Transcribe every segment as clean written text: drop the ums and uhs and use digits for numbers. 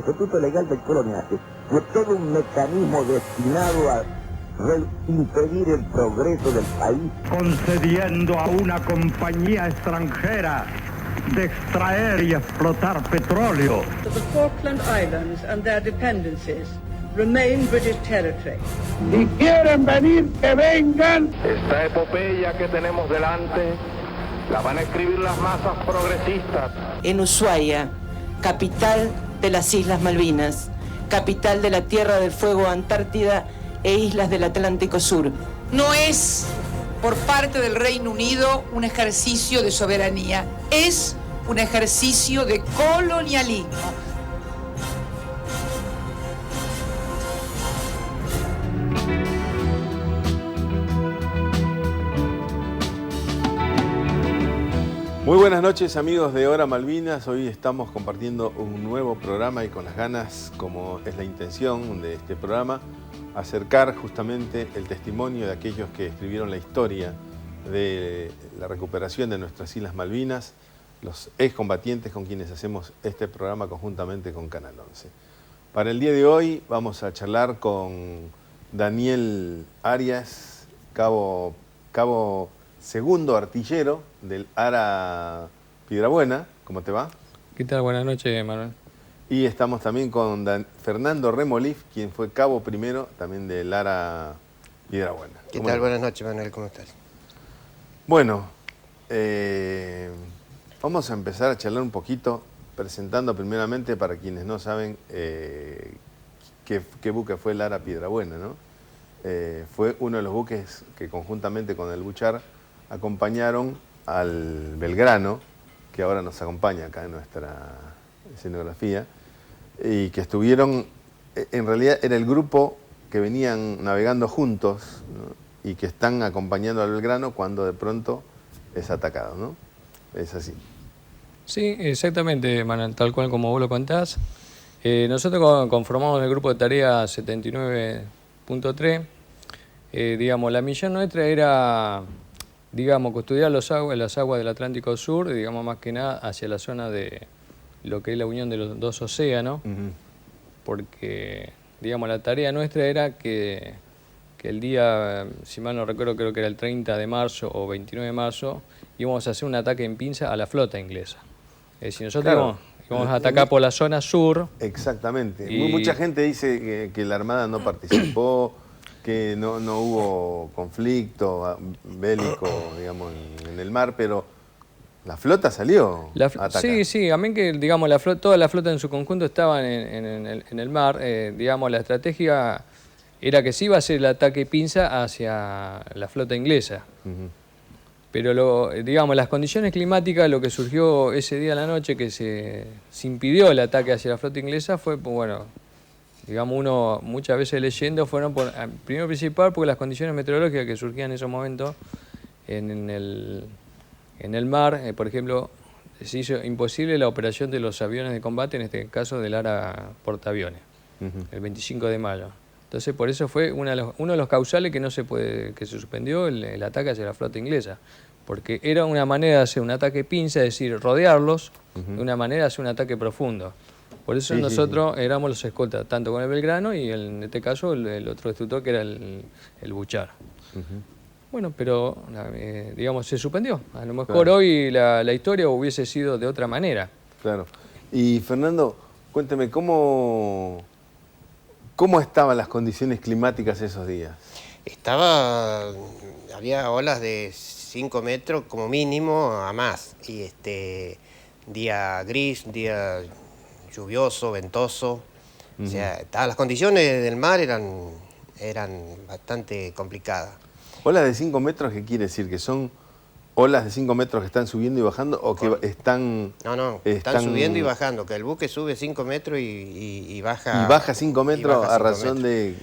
Estatuto Legal del Coloniaje fue todo un mecanismo destinado a impedir el progreso del país, concediendo a una compañía extranjera de extraer y explotar petróleo. The Falkland Islands and their dependencies remain British territory. Si quieren venir, que vengan. Esta epopeya que tenemos delante la van a escribir las masas progresistas. En Ushuaia, capital de las Islas Malvinas, capital de la Tierra del Fuego, Antártida e islas del Atlántico Sur. No es por parte del Reino Unido un ejercicio de soberanía, es un ejercicio de colonialismo. Muy buenas noches, amigos de Hora Malvinas. Hoy estamos compartiendo un nuevo programa y con las ganas, como es la intención de este programa, acercar justamente el testimonio de aquellos que escribieron la historia de la recuperación de nuestras Islas Malvinas, los excombatientes con quienes hacemos este programa conjuntamente con Canal 11. Para el día de hoy vamos a charlar con Daniel Arias, cabo segundo artillero del ARA Piedrabuena. ¿Cómo te va? ¿Qué tal? Buenas noches, Manuel. Y estamos también con Fernando Remolif, quien fue cabo primero también del ARA Piedrabuena. ¿Qué tal? Buenas noches, Manuel. ¿Cómo estás? Bueno, vamos a empezar a charlar un poquito, presentando primeramente para quienes no saben qué buque fue el ARA Piedrabuena, ¿no? Fue uno de los buques que conjuntamente con el Buchar acompañaron al Belgrano, que ahora nos acompaña acá en nuestra escenografía, y que estuvieron, en realidad era el grupo que venían navegando juntos, ¿no? Y que están acompañando al Belgrano cuando de pronto es atacado, ¿no? Es así. Sí, exactamente, Manuel, tal cual como vos lo contás. Nosotros conformamos el grupo de tarea 79.3. Digamos, la misión nuestra era, digamos, custodiar las aguas del Atlántico Sur, digamos, más que nada hacia la zona de lo que es la unión de los dos océanos, porque, digamos, la tarea nuestra era que el día, si mal no recuerdo, creo que era el 30 de marzo o 29 de marzo, íbamos a hacer un ataque en pinza a la flota inglesa. Es decir, nosotros íbamos a atacar por la zona sur. Exactamente. Mucha gente dice que la Armada no participó, que no hubo conflicto bélico, digamos, en el mar, pero la flota salió a atacar. Sí, a mí que, digamos, toda la flota en su conjunto estaba en el mar. Digamos, la estrategia era que sí iba a ser el ataque pinza hacia la flota inglesa. Pero, digamos, las condiciones climáticas, lo que surgió ese día a la noche, que se impidió el ataque hacia la flota inglesa, fue, bueno, digamos, uno muchas veces leyendo, fueron primero principal porque las condiciones meteorológicas que surgían en esos momentos en el mar, por ejemplo, se hizo imposible la operación de los aviones de combate, en este caso del ARA portaaviones, el 25 de mayo. Entonces, por eso fue uno de los causales que se suspendió el ataque hacia la flota inglesa, porque era una manera de hacer un ataque pinza, es decir, rodearlos, de una manera de hacer un ataque profundo. Por eso nosotros éramos los escoltas, tanto con el Belgrano y en este caso el otro destructor que era el Buchar. Bueno, pero digamos, se suspendió. A lo mejor hoy la historia hubiese sido de otra manera. Claro. Y Fernando, cuénteme, ¿cómo estaban las condiciones climáticas esos días? Había olas de 5 metros como mínimo a más. Y día gris, día lluvioso, ventoso. O sea, las condiciones del mar eran bastante complicadas. ¿Olas de 5 metros qué quiere decir? ¿Que son olas de 5 metros que están subiendo y bajando o que están...? No, están subiendo y bajando, que el buque sube 5 metros y baja... ¿Y baja 5 metros a razón de...?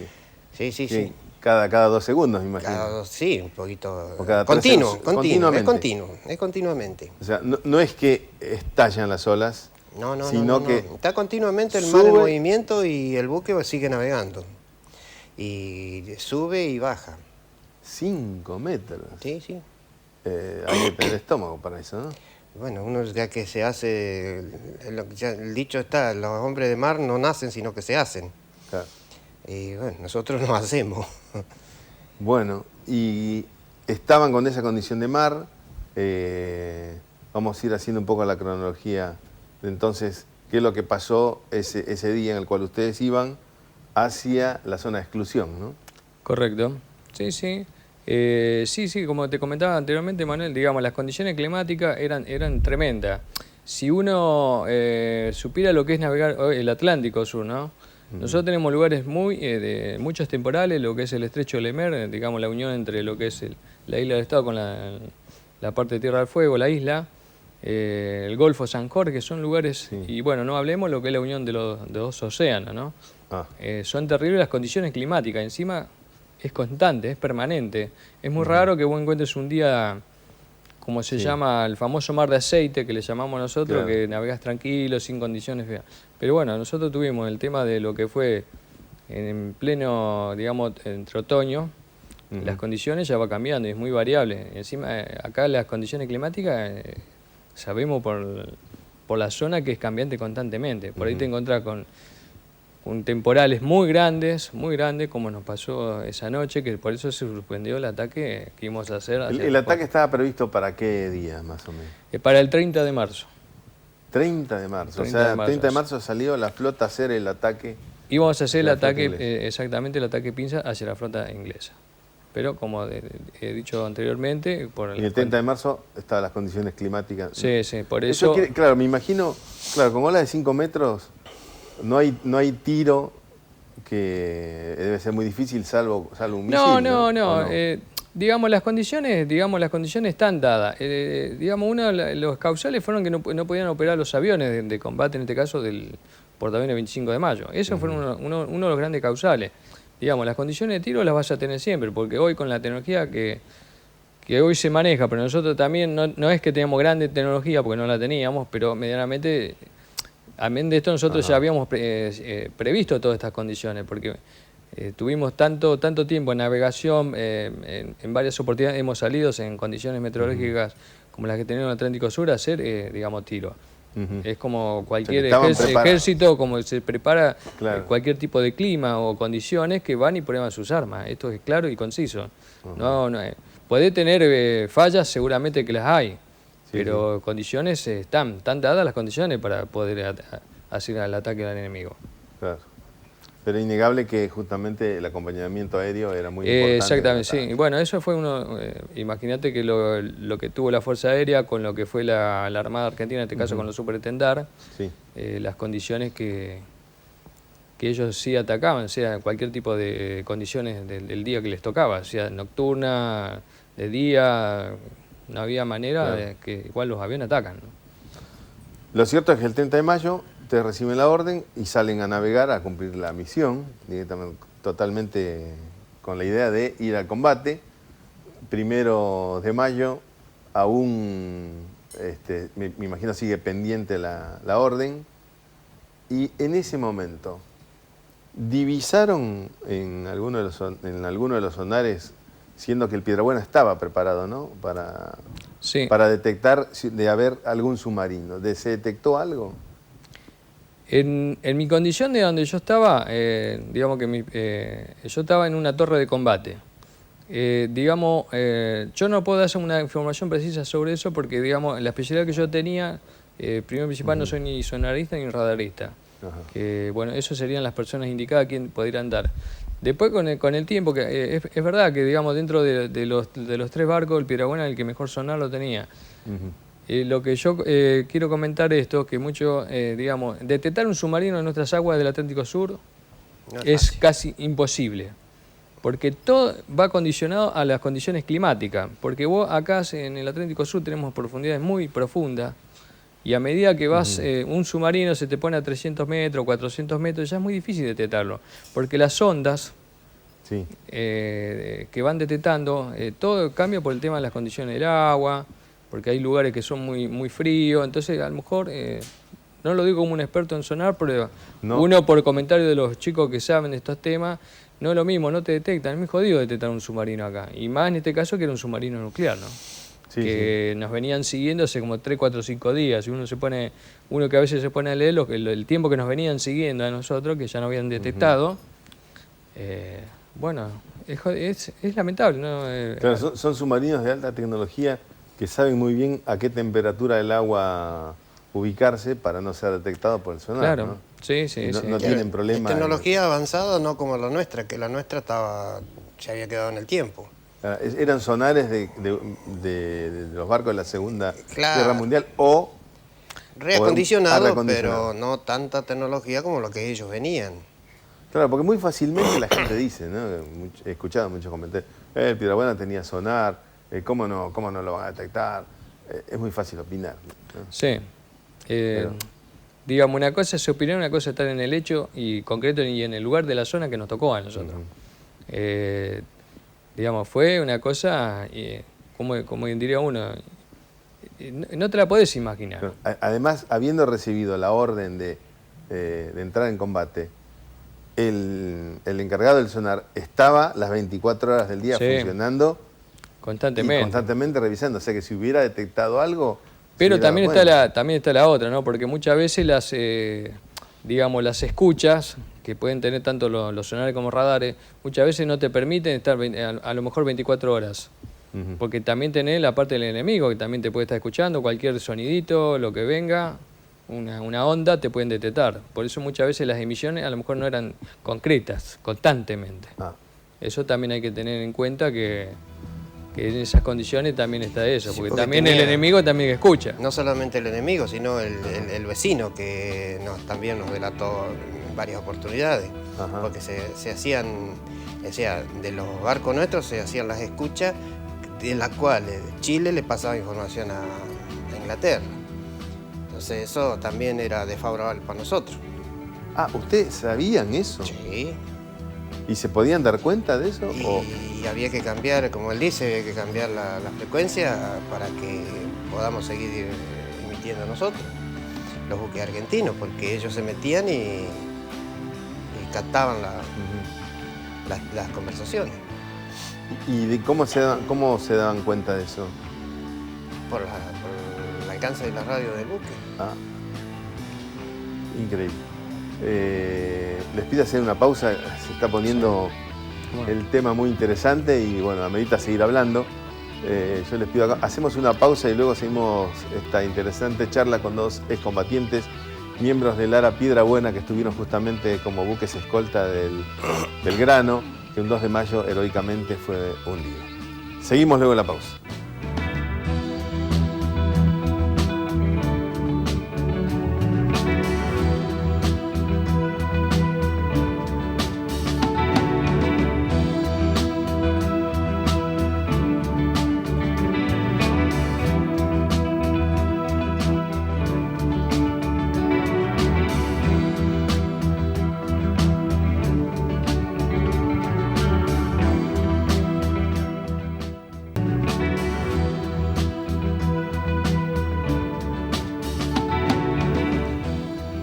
Sí. Cada 2 segundos, me imagino. Sí, un poquito... Continuamente. Es continuamente. O sea, no es que estallan las olas, sino que... Está continuamente el mar en movimiento y el buque sigue navegando. Y sube y baja. 5 metros. Sí. Hay que tener estómago para eso, ¿no? Bueno, uno ya que se hace, el dicho está, los hombres de mar no nacen, sino que se hacen. Claro. Y bueno, nosotros nos hacemos. Bueno, y estaban con esa condición de mar. Vamos a ir haciendo un poco la cronología de entonces, qué es lo que pasó ese día en el cual ustedes iban hacia la zona de exclusión, ¿no? Correcto. Sí, sí. Sí, como te comentaba anteriormente, Manuel, digamos, las condiciones climáticas eran tremendas. Si uno supiera lo que es navegar el Atlántico Sur, ¿no? Nosotros tenemos lugares de muchos temporales, lo que es el estrecho de Lemer, digamos, la unión entre lo que es la isla del Estado con la parte de Tierra del Fuego, la isla, el Golfo San Jorge, son lugares, y bueno, no hablemos lo que es la unión de los dos océanos, ¿no? Son terribles las condiciones climáticas, encima es constante, es permanente. Es muy raro que vos encuentres un día, como se llama, el famoso mar de aceite, que le llamamos nosotros, que navegás tranquilo, sin condiciones feas. Pero bueno, nosotros tuvimos el tema de lo que fue en pleno, digamos, entre otoño, las condiciones ya va cambiando y es muy variable. Encima, acá las condiciones climáticas, sabemos por la zona que es cambiante constantemente. Por ahí te encontrás con temporales muy grandes, como nos pasó esa noche, que por eso se suspendió el ataque que íbamos a hacer. ¿El ataque estaba previsto para qué día, más o menos? Para el 30 de marzo. 30 de marzo, o sea, 30 de marzo salió la flota a hacer el ataque. Íbamos a hacer el ataque, exactamente el ataque pinza hacia la flota inglesa. Pero como he dicho anteriormente... Y el 30 de marzo estaban las condiciones climáticas. Sí, sí, por eso... Claro, me imagino, claro, con olas de 5 metros no hay tiro, que debe ser muy difícil salvo un misil. No. Digamos, las condiciones están dadas. Digamos, uno de los causales fueron que no podían operar los aviones de combate, en este caso del portaaviones 25 de mayo. Esos fueron uno de los grandes causales. Digamos, las condiciones de tiro las vas a tener siempre, porque hoy con la tecnología que hoy se maneja, pero nosotros también no es que teníamos grande tecnología, porque no la teníamos, pero medianamente, amén de esto, nosotros ya habíamos previsto todas estas condiciones, porque tuvimos tanto tiempo en navegación, en varias oportunidades hemos salido en condiciones meteorológicas como las que tenemos en el Atlántico Sur a hacer, digamos, tiro. Es como cualquier ejército, como se prepara cualquier tipo de clima o condiciones que van y prueban sus armas. Esto es claro y conciso. Puede tener fallas, seguramente que las hay, pero condiciones están dadas las condiciones para poder hacer el ataque al enemigo. Claro. Pero es innegable que justamente el acompañamiento aéreo era muy importante. Exactamente, sí. Y bueno, eso fue imagínate que lo que tuvo la Fuerza Aérea con lo que fue la Armada Argentina, en este caso con los Supertendar, las condiciones que ellos sí atacaban, sea cualquier tipo de condiciones del día que les tocaba, sea nocturna, de día, no había manera de que igual los aviones atacan, ¿no? Lo cierto es que el 30 de mayo ustedes reciben la orden y salen a navegar, a cumplir la misión, totalmente con la idea de ir al combate. 1 de mayo, aún, me imagino, sigue pendiente la orden. Y en ese momento, divisaron en alguno de los sonares, siendo que el Piedrabuena estaba preparado, ¿no? Para detectar de haber algún submarino. ¿Se detectó algo? En mi condición de donde yo estaba, digamos que yo estaba en una torre de combate. Yo no puedo dar una información precisa sobre eso porque, digamos, la especialidad que yo tenía, primero y principal, no soy ni sonarista ni radarista. Que, bueno, eso serían las personas indicadas a quien podrían dar. Después, con el tiempo, que es verdad que, digamos, dentro de los 3 barcos, el Piedrabuena el que mejor sonar lo tenía. Lo que yo quiero comentar esto, que digamos, detectar un submarino en nuestras aguas del Atlántico Sur es casi imposible, porque todo va condicionado a las condiciones climáticas, porque vos acá en el Atlántico Sur tenemos profundidades muy profundas, y a medida que vas, un submarino se te pone a 300 metros, 400 metros, ya es muy difícil detectarlo, porque las ondas que van detectando, todo cambia por el tema de las condiciones del agua, porque hay lugares que son muy fríos, entonces a lo mejor, no lo digo como un experto en sonar, pero uno por comentario de los chicos que saben de estos temas, no es lo mismo, no te detectan, es muy jodido detectar un submarino acá, y más en este caso que era un submarino nuclear, ¿no? que nos venían siguiendo hace como 3, 4, 5 días. Y uno que a veces se pone a leer el tiempo que nos venían siguiendo a nosotros, que ya no habían detectado. Bueno, es lamentable, ¿no? Claro, son submarinos de alta tecnología que saben muy bien a qué temperatura del agua ubicarse para no ser detectado por el sonar. Claro, ¿no? sí. No tienen problema. Tecnología avanzada, no como la nuestra, que la nuestra se había quedado en el tiempo. Eran sonares de los barcos de la Segunda Guerra Mundial o reacondicionados, pero no tanta tecnología como lo que ellos venían. Claro, porque muy fácilmente la gente dice, ¿no? He escuchado muchos comentarios, el Piedrabuena tenía sonar, ¿cómo no lo van a detectar? Es muy fácil opinar, ¿no? Sí. Digamos, una cosa es opinar, una cosa es estar en el hecho y concreto y en el lugar de la zona que nos tocó a nosotros. Digamos, fue una cosa, como diría uno, no te la podés imaginar. Pero, además, habiendo recibido la orden de entrar en combate, el encargado del sonar estaba las 24 horas del día funcionando constantemente revisando. O sea que si hubiera detectado algo... Pero también está la otra, ¿no? Porque muchas veces las escuchas, que pueden tener tanto los sonares como radares, muchas veces no te permiten estar a lo mejor 24 horas. Porque también tenés la parte del enemigo, que también te puede estar escuchando, cualquier sonidito, lo que venga, una onda, te pueden detectar. Por eso muchas veces las emisiones a lo mejor no eran concretas, constantemente. Eso también hay que tener en cuenta que en esas condiciones también está eso, porque también el enemigo también escucha. No solamente el enemigo, sino el vecino, que también nos delató en varias oportunidades. Porque se hacían, o sea, de los barcos nuestros se hacían las escuchas, de las cuales Chile le pasaba información a Inglaterra. Entonces eso también era desfavorable para nosotros. ¿Ustedes sabían eso? Sí. ¿Y se podían dar cuenta de eso? Y había que cambiar, como él dice, había que cambiar la frecuencia para que podamos seguir emitiendo nosotros, los buques argentinos, porque ellos se metían y captaban las conversaciones. ¿Y de cómo se daban cuenta de eso? Por el alcance de la radio del buque. Increíble. Les pido hacer una pausa, se está poniendo el tema muy interesante y bueno, amerita seguir hablando. Yo les pido acá, hacemos una pausa y luego seguimos esta interesante charla con dos excombatientes, miembros del ARA Piedrabuena, que estuvieron justamente como buques escolta del Belgrano, que un 2 de mayo heroicamente fue hundido. Seguimos luego en la pausa.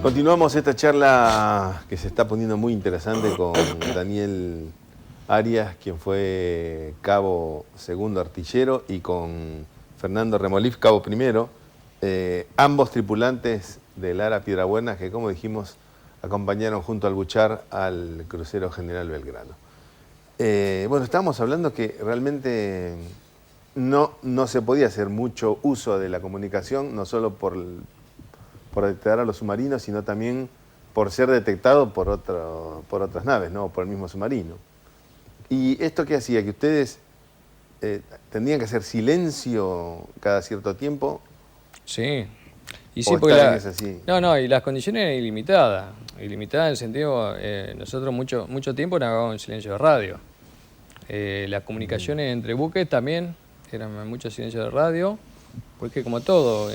Continuamos esta charla que se está poniendo muy interesante con Daniel Arias, quien fue cabo segundo artillero, y con Fernando Remolif, cabo primero, ambos tripulantes del ARA Piedrabuena, que como dijimos acompañaron junto al Buchar al crucero General Belgrano. Bueno, estábamos hablando que realmente no se podía hacer mucho uso de la comunicación, no solo por detectar a los submarinos, sino también por ser detectado por otras naves, ¿no? Por el mismo submarino. ¿Y esto qué hacía? Que ustedes tendrían que hacer silencio cada cierto tiempo. Sí. Y sí, porque y las condiciones eran ilimitadas. Ilimitadas en el sentido, nosotros mucho tiempo navegábamos en silencio de radio. Las comunicaciones entre buques también eran mucho silencio de radio. Porque como todo,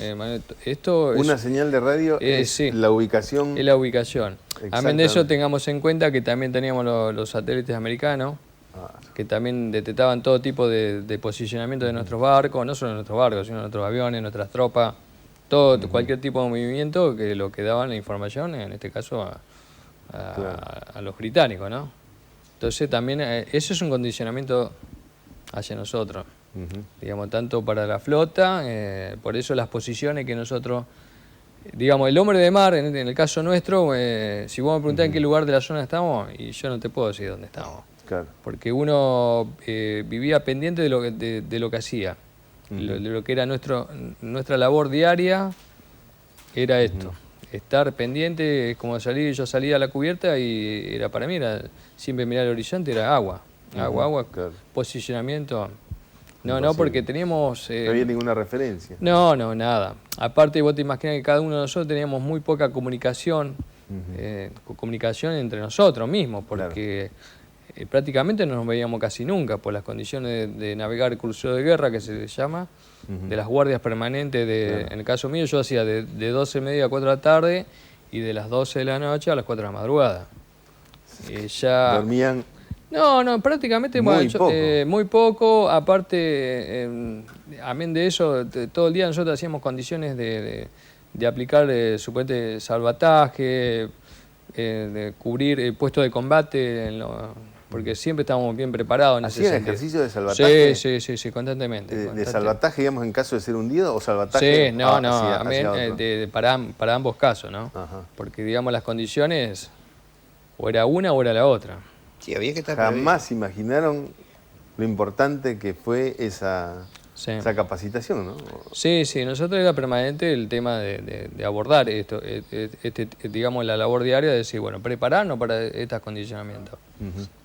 esto una señal de radio es la ubicación. Es la ubicación. Amén de eso, tengamos en cuenta que también teníamos los satélites americanos, que también detectaban todo tipo de posicionamiento de nuestros barcos, no solo de nuestros barcos, sino de nuestros aviones, nuestras tropas, cualquier tipo de movimiento que lo que daban la información, en este caso a los británicos, ¿no? Entonces también eso es un condicionamiento hacia nosotros. digamos, tanto para la flota, por eso las posiciones que nosotros, digamos, el hombre de mar, en el caso nuestro, si vos me preguntás en qué lugar de la zona estamos, y yo no te puedo decir dónde estamos. Claro. Porque uno vivía pendiente de lo que hacía, de lo que era nuestra labor diaria, era esto. Estar pendiente, es como salir, yo salía a la cubierta y era para mí, siempre mirar el horizonte, era agua, agua, claro. Posicionamiento. No, porque teníamos... no había ninguna referencia. No, nada. Aparte, vos te imaginas que cada uno de nosotros teníamos muy poca comunicación, comunicación entre nosotros mismos, porque prácticamente no nos veíamos casi nunca por las condiciones de navegar el crucero de guerra, que se le llama, de las guardias permanentes. En el caso mío, yo hacía de 12:30 a 4 de la tarde y de las 12 de la noche a las 4 de la madrugada. Ya... ¿Dormían? No, prácticamente muy poco. Aparte, amén de eso, todo el día nosotros hacíamos condiciones de aplicar supuestamente salvataje, de cubrir puestos de combate, porque siempre estábamos bien preparados en ese sentido. ¿Hacían ejercicio de salvataje? Sí, constantemente. ¿De salvataje, digamos, en caso de ser hundido o salvataje? Sí, amén, para ambos casos, ¿no? Ajá. Porque, digamos, las condiciones o era una o era la otra. Sí, había que estar Jamás imaginaron lo importante que fue esa capacitación, ¿no? Sí, nosotros era permanente el tema de abordar esto, digamos, la labor diaria de decir, bueno, prepararnos para estos condicionamientos.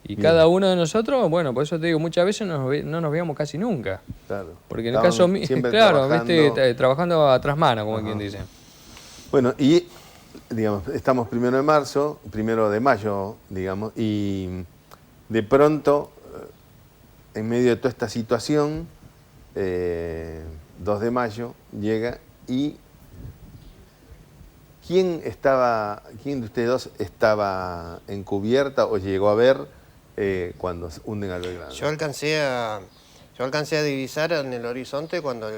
Y cada uno de nosotros, bueno, por eso te digo, muchas veces no nos veíamos casi nunca. Claro. Porque en el caso mío, claro, trabajando a trasmano, como quien dice. Bueno, y digamos, estamos 1 de marzo, 1 de mayo, digamos, y de pronto, en medio de toda esta situación, 2 de mayo llega y ¿quién de ustedes dos estaba en cubierta o llegó a ver cuando hunden al Belgrano? Yo alcancé a divisar en el horizonte cuando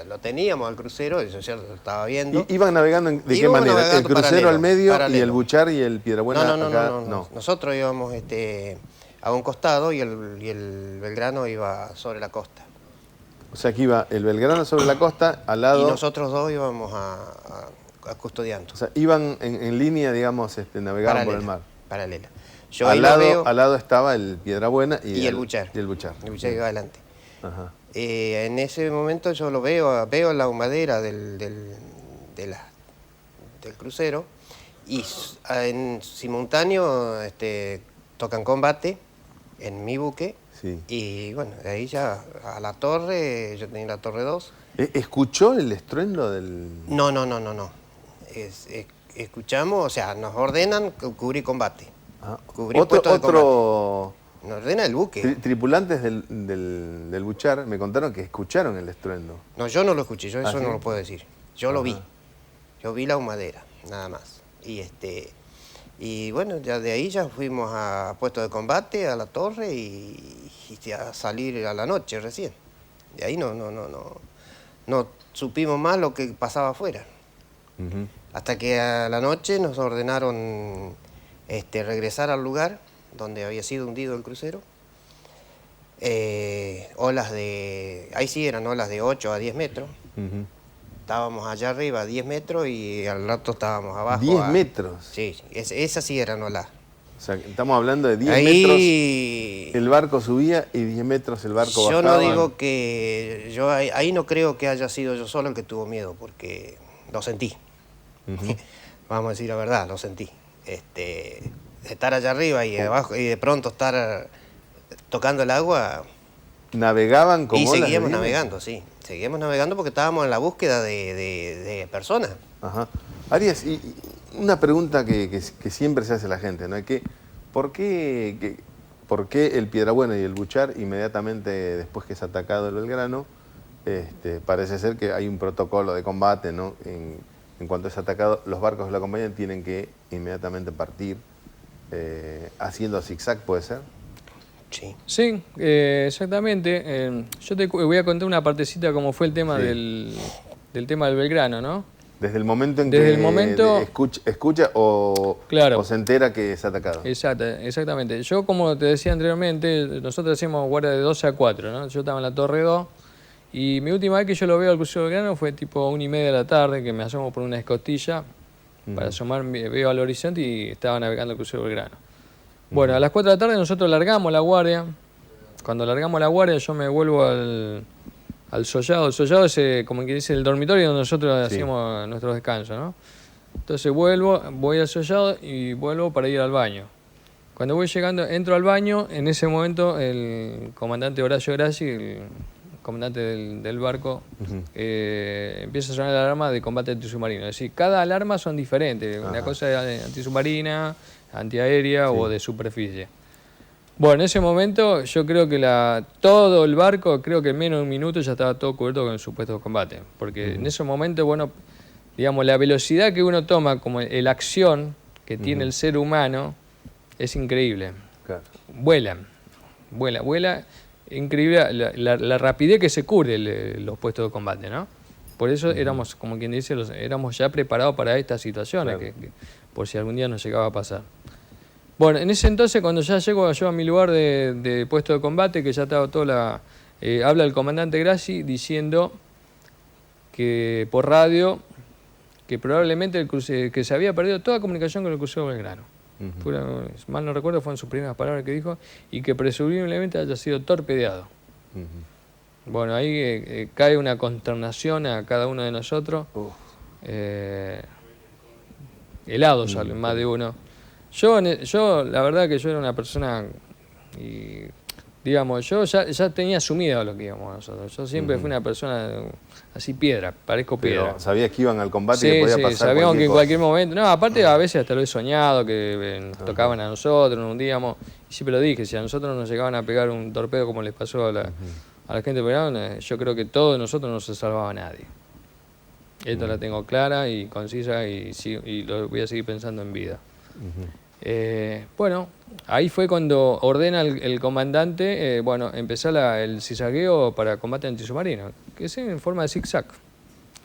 lo teníamos al crucero, yo ya lo estaba viendo. ¿Iban navegando de qué manera? ¿El crucero al medio y el Buchar y el Piedrabuena acá? No. Nosotros íbamos a un costado y el Belgrano iba sobre la costa. O sea que iba el Belgrano sobre la costa, al lado... Y nosotros dos íbamos a custodiando. O sea, iban en línea, digamos, navegaban por el mar. Paralela. Al lado estaba el Piedrabuena y el Buchar. El Buchar iba adelante. Ajá. En ese momento yo lo veo la humadera del crucero y en simultáneo tocan combate en mi buque. Sí. Y bueno, de ahí ya a la torre, yo tenía la torre 2. ¿Escuchó el estruendo del...? No. Escuchamos, o sea, nos ordenan cubrir combate. Cubrir puestos de combate. Nos ordena el buque. Tripulantes del Buchar me contaron que escucharon el estruendo. No, yo no lo escuché, yo eso no lo puedo decir. Yo lo vi. Yo vi la humadera, nada más. Y bueno, ya de ahí ya fuimos a puesto de combate, a la torre y a salir a la noche recién. De ahí no supimos más lo que pasaba afuera. Hasta que a la noche nos ordenaron regresar al lugar donde había sido hundido el crucero. Ahí sí eran olas de 8 a 10 metros. Estábamos allá arriba a 10 metros y al rato estábamos abajo. ¿10 metros? Sí, esas sí eran olas. O sea, estamos hablando de 10 metros, el barco subía y 10 metros el barco bajaba. Yo no digo que... ahí no creo que haya sido yo solo el que tuvo miedo, porque lo sentí. Vamos a decir la verdad, lo sentí. Estar allá arriba y abajo y de pronto estar tocando el agua... ¿Navegaban como olas? Y seguíamos navegando, sí. Seguíamos navegando porque estábamos en la búsqueda de personas. Ajá. Arias, y una pregunta que siempre se hace la gente, ¿no? ¿Por qué el Piedrabuena y el Buchar, inmediatamente después que es atacado el Belgrano, parece ser que hay un protocolo de combate, ¿no? En cuanto es atacado, los barcos de la compañía tienen que inmediatamente partir haciendo zigzag, ¿puede ser? Sí, exactamente. Yo te voy a contar una partecita como fue el tema del tema del Belgrano, ¿no? Desde el momento en Desde que el momento, escucha o se entera que es atacado. Exactamente. Yo, como te decía anteriormente, nosotros hacíamos guardia de 12 a 4, ¿no? Yo estaba en la Torre 2 y mi última vez que yo lo veo al crucero Belgrano fue tipo 1:30 de la tarde, que me asomo por una escotilla para asomar, veo al horizonte y estaba navegando el crucero Belgrano. Bueno, a las 4 de la tarde nosotros largamos la guardia. Cuando largamos la guardia yo me vuelvo al sollado. El sollado es, como que dice, el dormitorio donde nosotros hacíamos nuestro descanso, ¿no? Entonces voy al sollado y vuelvo para ir al baño. Cuando voy llegando, entro al baño, en ese momento el comandante Horacio Grassi, el comandante del barco, empieza a sonar la alarma de combate antisubmarino. Es decir, cada alarma son diferentes. Una cosa es antisubmarina, antiaérea o de superficie. Bueno, en ese momento yo creo que todo el barco, creo que en menos de un minuto ya estaba todo cubierto con el supuesto combate. Porque en ese momento, bueno, digamos, la velocidad que uno toma como la acción que tiene el ser humano es increíble. Claro. Vuela. Increíble la rapidez que se cubre los puestos de combate, ¿no? Por eso éramos, como quien dice, éramos ya preparados para estas situaciones, que por si algún día nos llegaba a pasar. Bueno, en ese entonces, cuando ya llego yo a mi lugar de puesto de combate, que ya estaba toda habla el comandante Grassi diciendo que por radio que probablemente que se había perdido toda comunicación con el crucero Belgrano. Mal no recuerdo, fueron sus primeras palabras que dijo, y que presumiblemente haya sido torpedeado. Bueno, ahí cae una consternación a cada uno de nosotros. Helados salen más de uno. Yo, la verdad que yo era una persona, y digamos, yo ya tenía asumido lo que íbamos nosotros. Yo siempre fui una persona así parezco piedra. Pero sabías que iban al combate y que podía pasar sabíamos que en cualquier cosa. momento. No, aparte a veces hasta lo he soñado, que nos tocaban a nosotros, nos hundíamos. Y siempre lo dije, si a nosotros nos llegaban a pegar un torpedo como les pasó a la gente de Belgrano, yo creo que todos nosotros no se salvaba nadie. Esto la tengo clara y concisa y lo voy a seguir pensando en vida. Bueno, ahí fue cuando ordena el comandante, empezar el cizagueo para combate antisubmarino, que es en forma de zigzag.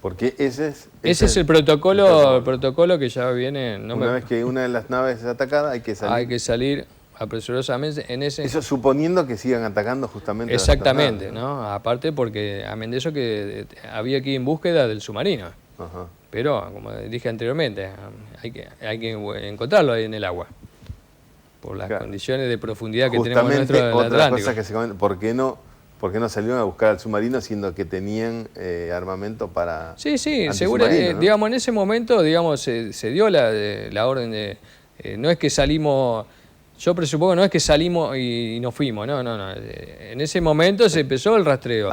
Porque ese es el protocolo que ya viene. Una vez que una de las naves es atacada, hay que salir. Hay que salir apresurosamente en ese. Eso suponiendo que sigan atacando justamente. Exactamente, ¿no? Aparte porque amén de eso que había que ir en búsqueda del submarino. Pero, como dije anteriormente, hay que encontrarlo ahí en el agua. Por las condiciones de profundidad que tenemos nosotros en el Atlántico. Cosa que se comenta, ¿por qué no salieron a buscar al submarino siendo que tenían armamento para Sí, seguro, ¿no? Digamos, en ese momento, digamos, se dio la orden de... no es que salimos... Yo presupongo no es que salimos y nos fuimos, no. En ese momento se empezó el rastreo.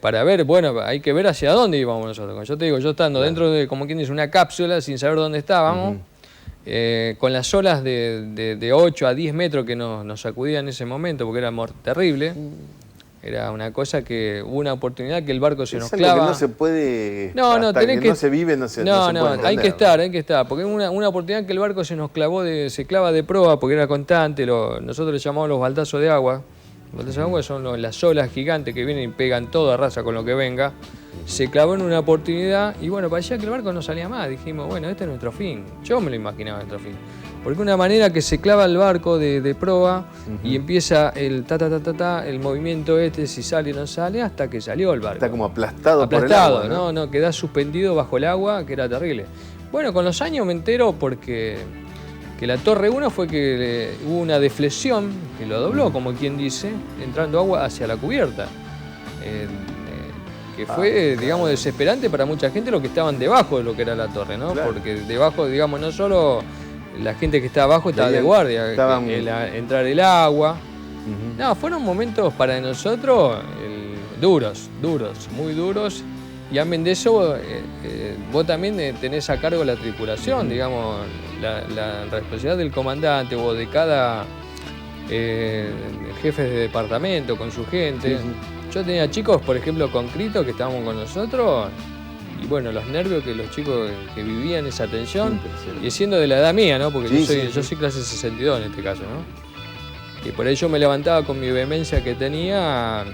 Para ver, hay que ver hacia dónde íbamos nosotros. Como yo te digo, yo estando dentro de, como quien dice, una cápsula sin saber dónde estábamos, con las olas de 8 a 10 metros que nos sacudían en ese momento, porque era terrible. Era una cosa que hubo una oportunidad que el barco se nos clava. Que no se puede. Tenés que no se vive, no se puede entender, hay que estar, porque una oportunidad que el barco se nos se clava de proa, porque era constante. Nosotros le llamamos los baldazos de agua. Los baldazos de agua son las olas gigantes que vienen y pegan toda raza con lo que venga. Se clavó en una oportunidad y parecía que el barco no salía más. Dijimos, este es nuestro fin. Yo me lo imaginaba nuestro fin. Porque una manera que se clava el barco de proa y empieza el el movimiento si sale o no sale, hasta que salió el barco. Está como aplastado por el agua, ¿no? Queda suspendido bajo el agua, que era terrible. Bueno, con los años me entero porque que la Torre 1 fue que hubo una deflexión que lo dobló, como quien dice, entrando agua hacia la cubierta. Que fue, digamos, desesperante para mucha gente los que estaban debajo de lo que era la torre, ¿no? Claro. Porque debajo, digamos, no solo la gente que estaba abajo estaba de guardia, entrar el agua. No, fueron momentos para nosotros duros, muy duros. Y amén de eso, vos también tenés a cargo la tripulación, digamos, la responsabilidad del comandante o de cada jefe de departamento con su gente. Yo tenía chicos, por ejemplo, con Crito, que estábamos con nosotros, y los nervios que los chicos que vivían esa tensión, y siendo de la edad mía, ¿no? Porque yo soy clase 62 en este caso, ¿no? Y por ello me levantaba con mi vehemencia que tenía,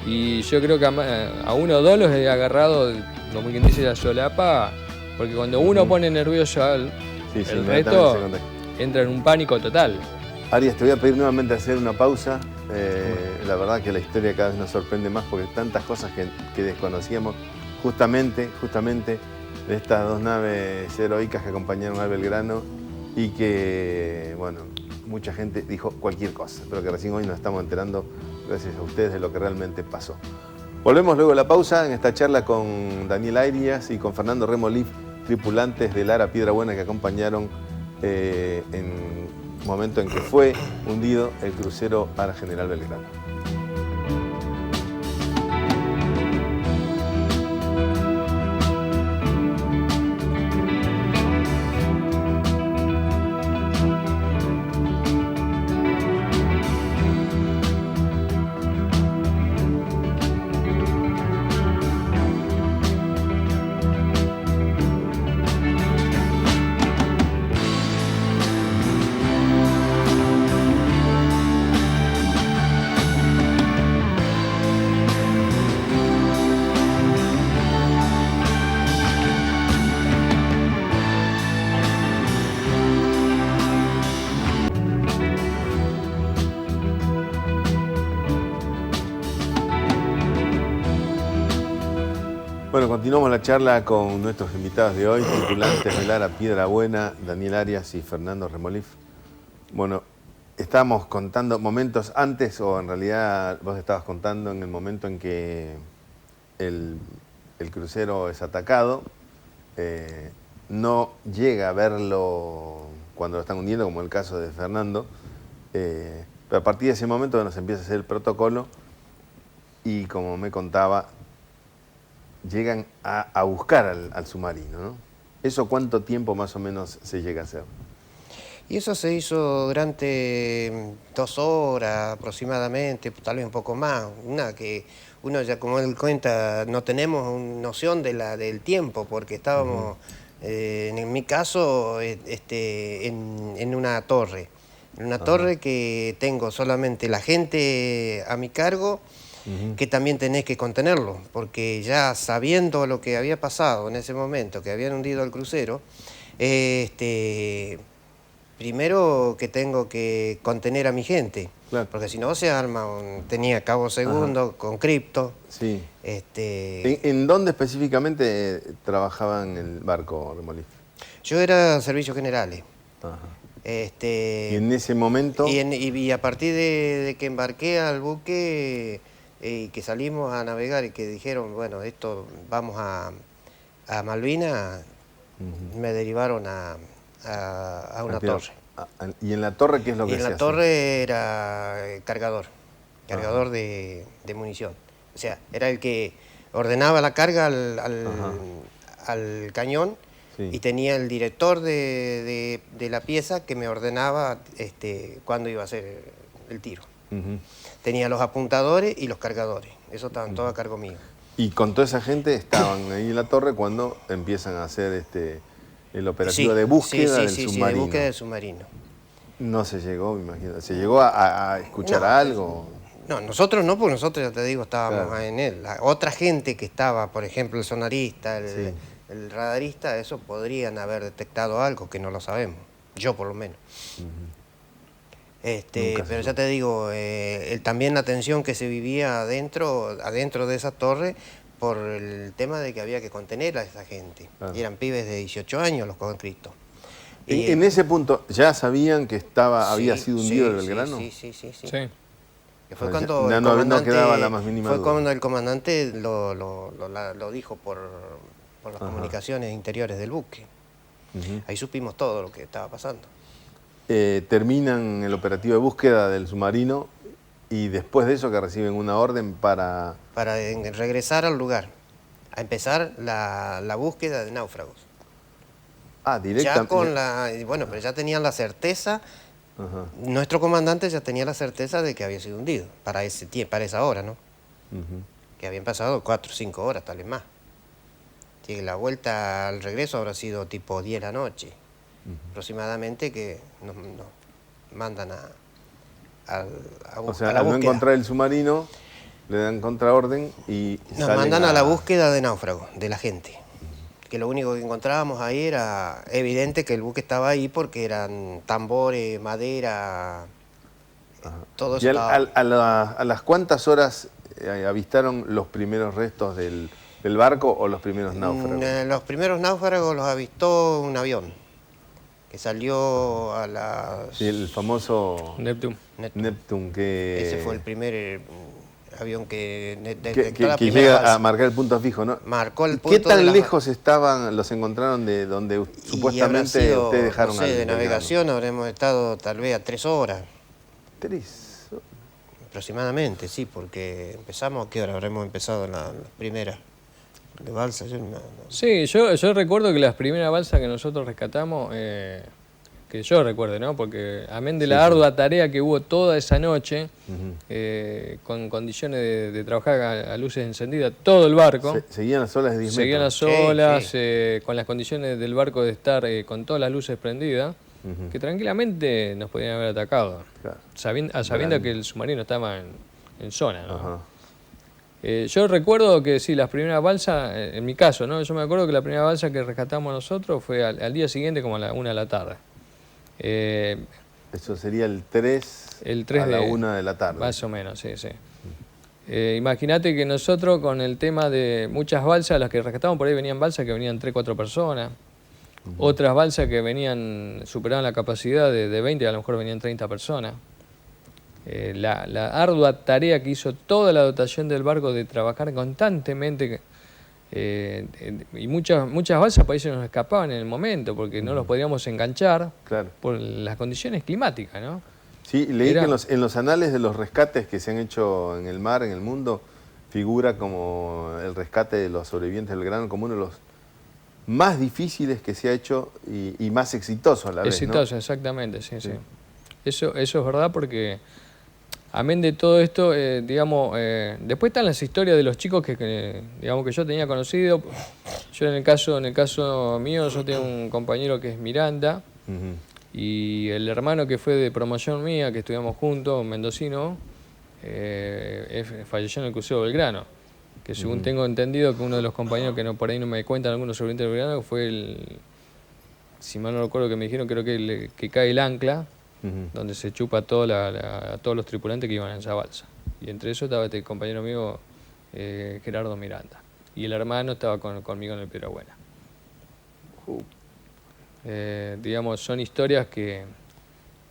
y yo creo que a uno o dos los he agarrado como quien dice, la solapa, porque cuando uno pone nervioso el resto entra en un pánico total. Arias, te voy a pedir nuevamente hacer una pausa. La verdad que la historia cada vez nos sorprende más porque tantas cosas que desconocíamos justamente de estas dos naves heroicas que acompañaron al Belgrano y que, bueno, mucha gente dijo cualquier cosa, pero que recién hoy nos estamos enterando, gracias a ustedes, de lo que realmente pasó. Volvemos luego de la pausa en esta charla con Daniel Arias y con Fernando Remolif, tripulantes del Ara Piedrabuena que acompañaron en momento en que fue hundido el crucero Ara General Belgrano. Bueno, continuamos la charla con nuestros invitados de hoy, tripulantes del Ara Piedrabuena, Daniel Arias y Fernando Remolif. Bueno, estábamos contando momentos antes, o en realidad vos estabas contando en el momento en que el crucero es atacado, no llega a verlo cuando lo están hundiendo, como el caso de Fernando, pero a partir de ese momento nos empieza a hacer el protocolo y, como me contaba, llegan a buscar al submarino, ¿no? ¿Eso cuánto tiempo más o menos se llega a hacer? Y eso se hizo durante 2 horas aproximadamente, tal vez un poco más. Una que uno ya, como él cuenta, no tenemos noción del tiempo, porque estábamos, en mi caso, en una torre. En una torre que tengo solamente la gente a mi cargo, que también tenés que contenerlo, porque ya sabiendo lo que había pasado en ese momento, que habían hundido el crucero, primero que tengo que contener a mi gente, claro, porque si no se arma, tenía cabo segundo con cripto. Sí. ¿En dónde específicamente trabajaba en el barco, Remolif? Yo era servicios generales. ¿Y en ese momento? Y a partir de que embarqué al buque y que salimos a navegar y que dijeron, bueno, esto vamos a Malvinas, me derivaron a una torre. ¿Y en la torre qué es lo que se hace? Y en la torre era cargador de munición. O sea, era el que ordenaba la carga al cañón. Sí. Y tenía el director de la pieza que me ordenaba cuándo iba a hacer el tiro. Tenía los apuntadores y los cargadores, eso estaban todos a cargo mío. ¿Y con toda esa gente estaban ahí en la torre cuando empiezan a hacer el operativo de búsqueda del submarino? Sí, de búsqueda del submarino. No se llegó, me imagino. ¿Se llegó a escuchar algo? No, nosotros no, porque nosotros, ya te digo, estábamos en él. La otra gente que estaba, por ejemplo, el sonarista, el radarista, eso podrían haber detectado algo que no lo sabemos, yo por lo menos. Pero ya te digo, también la tensión que se vivía adentro de esa torre por el tema de que había que contener a esa gente. Y eran pibes de 18 años los conscriptos. ¿En ese punto ya sabían que había sido hundido el Belgrano? Sí. Que fue cuando no quedaba la más mínima duda. Fue cuando el comandante lo dijo por las comunicaciones interiores del buque. Ahí supimos todo lo que estaba pasando. Terminan el operativo de búsqueda del submarino y después de eso que reciben una orden para regresar al lugar, a empezar la búsqueda de náufragos. Directamente. Bueno, pero ya tenían la certeza, nuestro comandante ya tenía la certeza de que había sido hundido, para esa hora, ¿no? Que habían pasado 4 o 5 horas, tal vez más. Que la vuelta al regreso habrá sido tipo 10 de la noche, aproximadamente, que nos mandan a o sea, al no encontrar el submarino, le dan contraorden y nos mandan a la búsqueda de náufragos, de la gente. Que lo único que encontrábamos ahí era evidente que el buque estaba ahí porque eran tambores, madera, todo eso. ¿Y estaba... a las cuántas horas avistaron los primeros restos del barco o los primeros náufragos? Los primeros náufragos los avistó un avión que salió a las... Sí, el famoso Neptune. que... Ese fue el primer avión que detectó la que primera llega balsa. a marcar el punto fijo, ¿no? Marcó el punto. ¿Qué tan lejos los encontraron de donde supuestamente ustedes dejaron no sé, de navegación habremos estado tal vez a 3 horas. 3 horas. Aproximadamente, sí, porque empezamos, ¿a qué hora habremos empezado en la primera de balsa? Sí, yo recuerdo que las primeras balsas que nosotros rescatamos, que yo recuerde, ¿no? Porque amén de la ardua tarea que hubo toda esa noche, con condiciones de trabajar a luces encendidas, todo el barco. Seguían las olas de 10 metros. Seguían las olas, con las condiciones del barco de estar con todas las luces prendidas, que tranquilamente nos podían haber atacado, Claro. sabiendo que el submarino estaba en zona, ¿no? Yo recuerdo que sí, las primeras balsas, en mi caso, ¿no? Yo me acuerdo que la primera balsa que rescatamos nosotros fue al día siguiente como a la 1 de la tarde. Eso sería el 3 a la 1 de la tarde. Más o menos, sí. Imagínate que nosotros con el tema de muchas balsas, las que rescatamos por ahí venían balsas que venían 3-4 personas, otras balsas que superaban la capacidad de 20, a lo mejor venían 30 personas. La ardua tarea que hizo toda la dotación del barco de trabajar constantemente, y muchas balsas por ahí se nos escapaban en el momento porque no los podíamos enganchar por las condiciones climáticas, ¿no? Sí, leí que en los anales de los rescates que se han hecho en el mar, en el mundo, figura como el rescate de los sobrevivientes del Gran como uno de los más difíciles que se ha hecho y más exitoso a la vez, ¿no? Exitoso, exactamente, sí. Eso es verdad porque, amén de todo esto, después están las historias de los chicos que yo tenía conocido. Yo en el caso mío, yo tengo un compañero que es Miranda, y el hermano que fue de promoción mía, que estudiamos juntos, un mendocino, falleció en el crucero Belgrano, que según tengo entendido que uno de los compañeros que por ahí no me cuentan algunos sobrevivientes del Belgrano fue si mal no recuerdo que me dijeron, creo que cae el ancla, donde se chupa a todos los tripulantes que iban en esa balsa. Y entre eso estaba este compañero mío, Gerardo Miranda. Y el hermano estaba conmigo en el Piedra Buena. Son historias que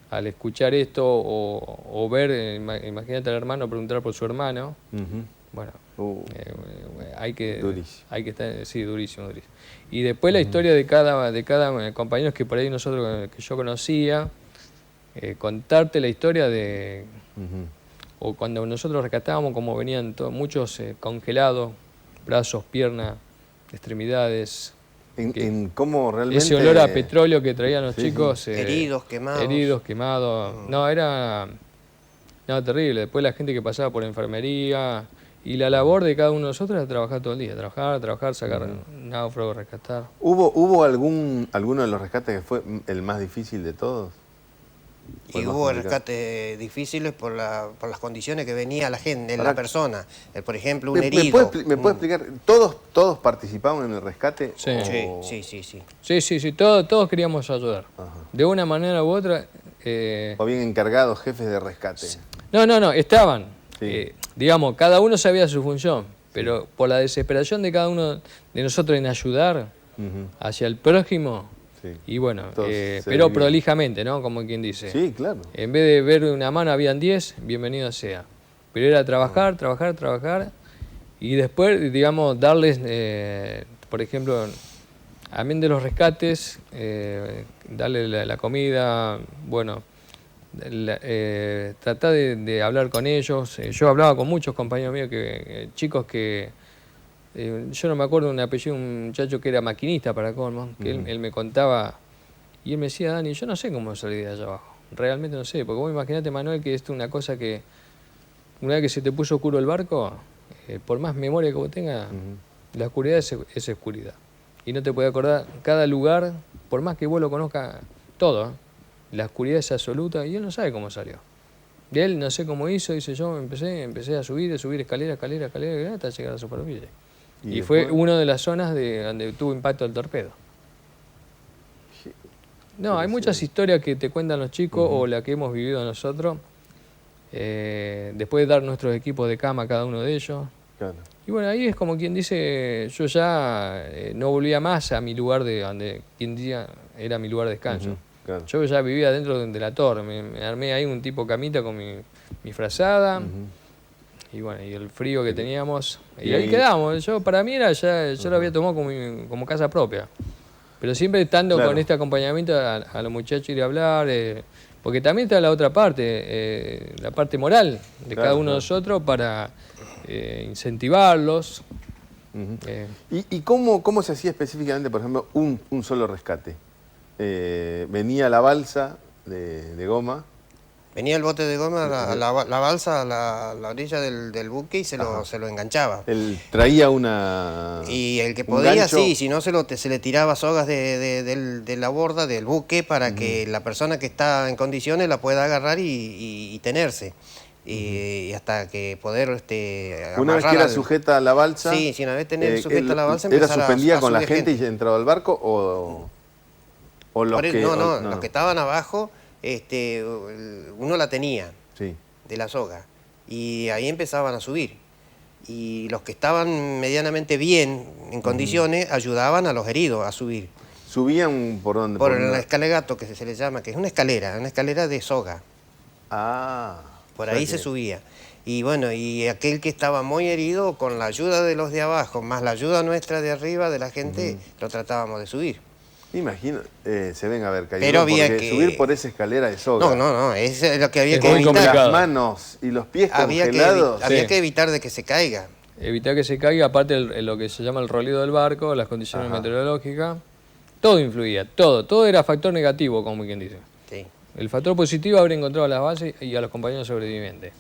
al escuchar esto o ver, imagínate al hermano preguntar por su hermano, bueno, hay que estar, sí, durísimo. Y después la historia de cada compañero que por ahí que yo conocía, contarte la historia de, o cuando nosotros rescatábamos, como venían muchos congelados, brazos, piernas, extremidades. ¿Cómo realmente? Ese olor a petróleo que traían los chicos. Heridos, quemados. No, era terrible. Después la gente que pasaba por enfermería. Y la labor de cada uno de nosotros era trabajar todo el día. Trabajar, sacar náufragos, rescatar. ¿Hubo alguno de los rescates que fue el más difícil de todos? Y hubo rescates difíciles por las condiciones que venía la gente, la persona. Por ejemplo, un herido. ¿Me puede explicar? ¿Todos participaban en el rescate? Sí. Sí, todos queríamos ayudar. De una manera u otra. ¿O bien encargados, jefes de rescate? No, estaban. Sí. Cada uno sabía su función, pero por la desesperación de cada uno de nosotros en ayudar hacia el prójimo. Sí. Y bueno, pero prolijamente, ¿no? Como quien dice. Sí, claro. En vez de ver una mano habían 10, bienvenido sea. Pero era trabajar. Y después, darles, por ejemplo, amén de los rescates, darle la comida, bueno, tratar de hablar con ellos. Yo hablaba con muchos compañeros míos, chicos que... yo no me acuerdo de un apellido, un muchacho que era maquinista para colmo, que él me contaba, y él me decía, Dani, yo no sé cómo salir de allá abajo, realmente no sé, porque vos imaginate, Manuel, que esto es una cosa que una vez que se te puso oscuro el barco, por más memoria que vos tengas, la oscuridad es oscuridad, y no te puedes acordar cada lugar, por más que vos lo conozcas todo, la oscuridad es absoluta, y él no sabe cómo salió. Y él, no sé cómo hizo, dice yo, empecé a subir escalera, hasta llegar a la superficie. Y fue una de las zonas donde tuvo impacto el torpedo. No, hay muchas historias que te cuentan los chicos o la que hemos vivido nosotros. Después de dar nuestros equipos de cama a cada uno de ellos. Claro. Y bueno, ahí es como quien dice, yo ya no volvía más a mi lugar de donde quien día era mi lugar de descanso. Claro. Yo ya vivía dentro de la torre, me armé ahí un tipo camita con mi frazada. Y bueno, y el frío que teníamos. Y ahí quedamos. Para mí era ya, yo lo había tomado como casa propia. Pero siempre estando con este acompañamiento a los muchachos ir a hablar, porque también está la otra parte, la parte moral de cada uno de nosotros para incentivarlos. ¿Y cómo se hacía específicamente, por ejemplo, un solo rescate? Venía la balsa de goma. Venía el bote de goma, la balsa a la orilla del buque y se lo enganchaba. Él traía una... Y el que podía, sí, si no se le tiraba sogas de la borda del buque para que la persona que está en condiciones la pueda agarrar y tenerse. Y hasta que poder una vez que era sujeta a la balsa... Sí, una vez tener sujeta a la balsa... ¿Era suspendida con la gente y entraba al barco o los que...? No, los que estaban abajo... uno la tenía de la soga y ahí empezaban a subir y los que estaban medianamente bien en condiciones ayudaban a los heridos a subir. ¿Subían por dónde? Por el escalegato que se le llama, que es una escalera de soga. Por ahí se subía. Y bueno, y aquel que estaba muy herido, con la ayuda de los de abajo, más la ayuda nuestra de arriba, de la gente, lo tratábamos de subir. Imagino, se ven a ver caído. Pero había que subir por esa escalera de soga. No, es lo que había que evitar. evitar. Las manos y los pies congelados. Había que evitar de que se caiga. Evitar que se caiga, aparte lo que se llama el roleo del barco, las condiciones meteorológicas, todo influía, todo era factor negativo, como quien dice. Sí. El factor positivo haber encontrado a las bases y a los compañeros sobrevivientes.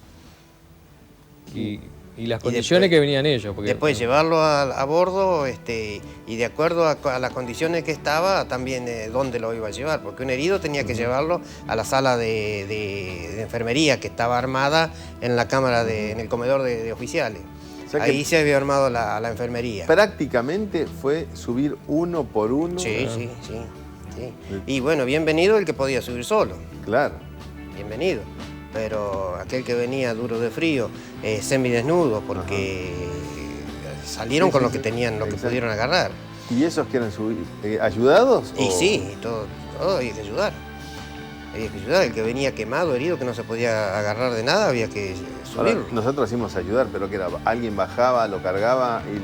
Y las condiciones que venían ellos. Porque, después llevarlo a bordo y de acuerdo a las condiciones que estaba, también dónde lo iba a llevar. Porque un herido tenía que llevarlo a la sala de enfermería que estaba armada en la cámara, en el comedor de oficiales. O sea, ahí se había armado la enfermería. Prácticamente fue subir uno por uno. Sí. Y bueno, bienvenido el que podía subir solo. Claro. Bienvenido. Pero aquel que venía duro de frío, semidesnudo, porque salieron con lo que tenían, lo que pudieron agarrar. ¿Y esos que eran ayudados? Y sí, todo había que ayudar. Había que ayudar. El que venía quemado, herido, que no se podía agarrar de nada, había que subirlo. Ahora, nosotros hicimos ayudar, pero que era alguien bajaba, lo cargaba y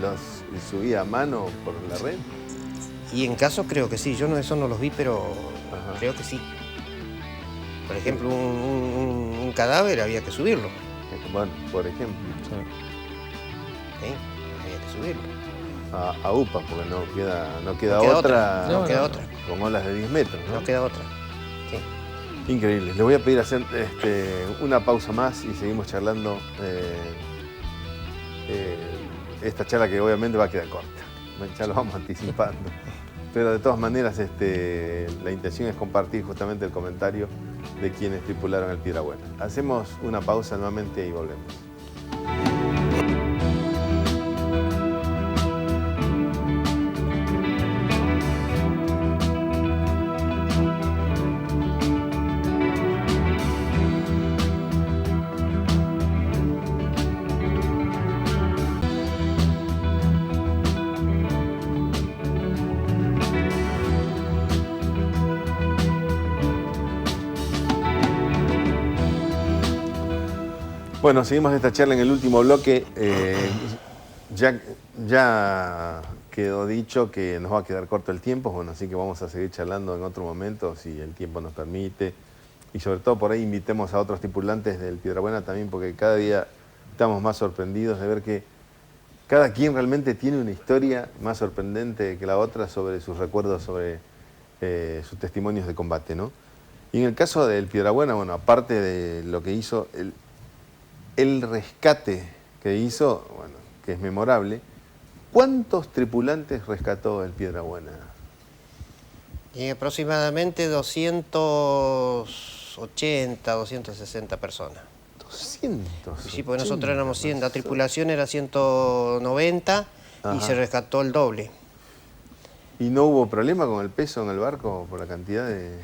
subía a mano por la red. Y en caso creo que sí, yo eso no los vi, pero creo que sí. Por ejemplo, un cadáver había que subirlo. Bueno, por ejemplo. Sí, había que subirlo. A UPA, porque no queda otra. No queda otra. Con olas de 10 metros, ¿no? No queda otra. Sí. Increíble. Les voy a pedir hacer una pausa más y seguimos charlando. Esta charla que obviamente va a quedar corta. Ya lo vamos anticipando. Pero de todas maneras, la intención es compartir justamente el comentario de quienes tripularon el Piedrabuena. Hacemos una pausa nuevamente y volvemos. Bueno, seguimos esta charla en el último bloque. Ya quedó dicho que nos va a quedar corto el tiempo, bueno, así que vamos a seguir charlando en otro momento, si el tiempo nos permite. Y sobre todo por ahí invitemos a otros tripulantes del Piedrabuena también, porque cada día estamos más sorprendidos de ver que cada quien realmente tiene una historia más sorprendente que la otra sobre sus recuerdos, sobre sus testimonios de combate, ¿no? Y en el caso del Piedrabuena, bueno, aparte de lo que hizo, el rescate que hizo, bueno, que es memorable, ¿cuántos tripulantes rescató el Piedrabuena? Aproximadamente 280, 260 personas. 200. Sí, porque nosotros éramos 100, la tripulación era 190 y se rescató el doble. ¿Y no hubo problema con el peso en el barco por la cantidad de...?